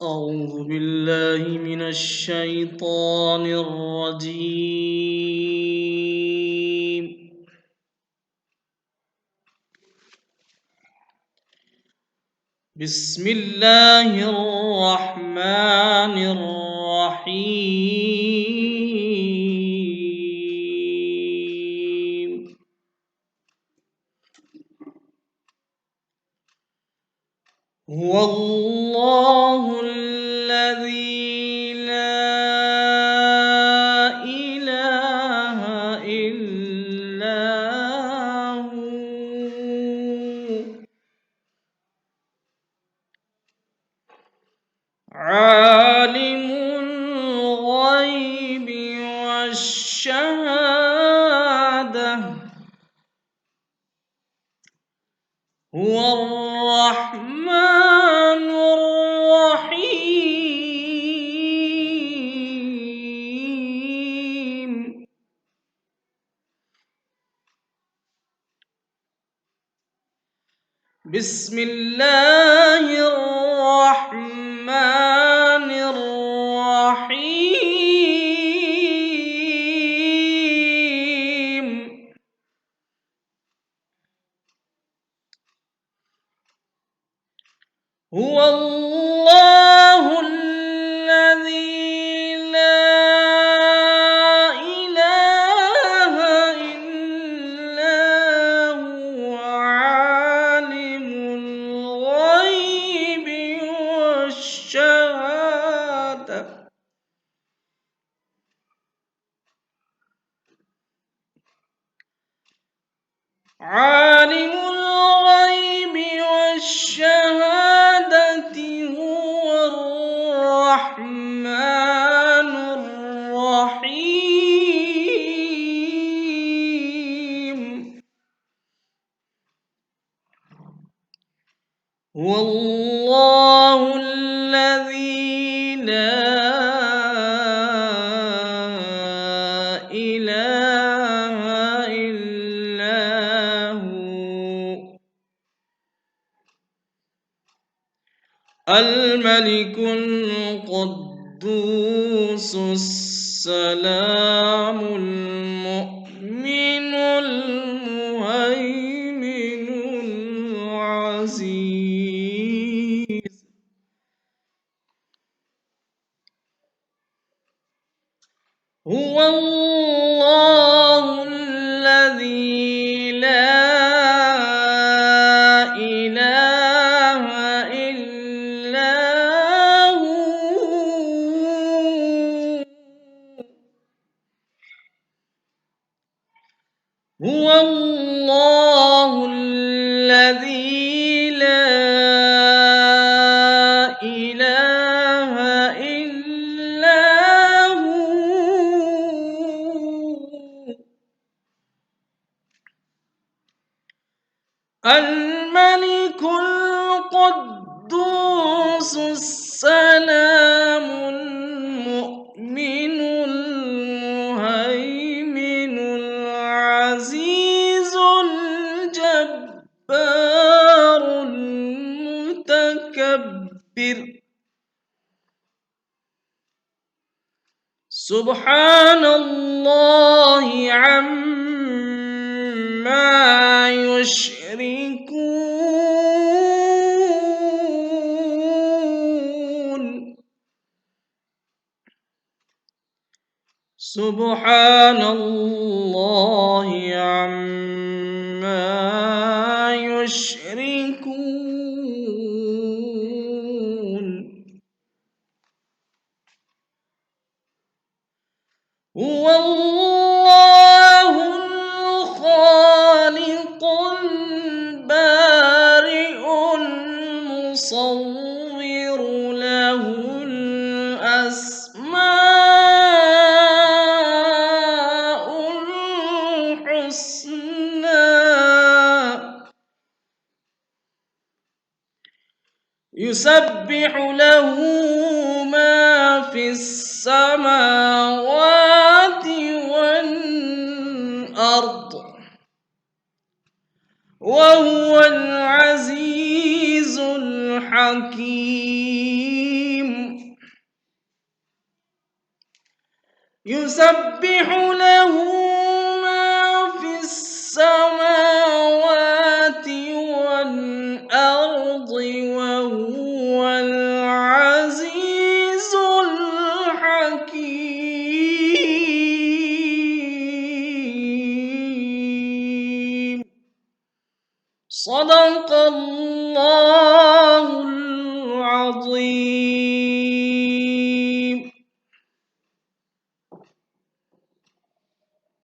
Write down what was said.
أعوذ بالله من الشيطان الرجيم. بسم الله الرحمن الرحيم. هو الله الذي لا إله إلا هو عالم الغيب والشهادة هو الرحمن الرحيم. بسم الله الرحمن الرحيم. هو الله الذي لا إله إلا هو عالم الغيب والشهادة عالم الغيب والشهادة هو الرحمن الرحيم. هو الله الذي لا إله إلا هو الملك القدوس السلام المؤمن المهيمن العزيز. هو الله الذي لا إله إلا هو الله الذي لا إله إلا هو الملك القدوس السلام المؤمن المهيمن العزيز الجبار المتكبر. سبحان الله عما يشركون. سبحان الله عما يشركون. هو الله الخالق البارئ المصور له الأسماء الحسنى يسبح له ما في السماوات والأرض وهو العزيز الحكيم. يسبح له ما في السماوات والأرض وهو العزيز الحكيم. صدق الله العظيم.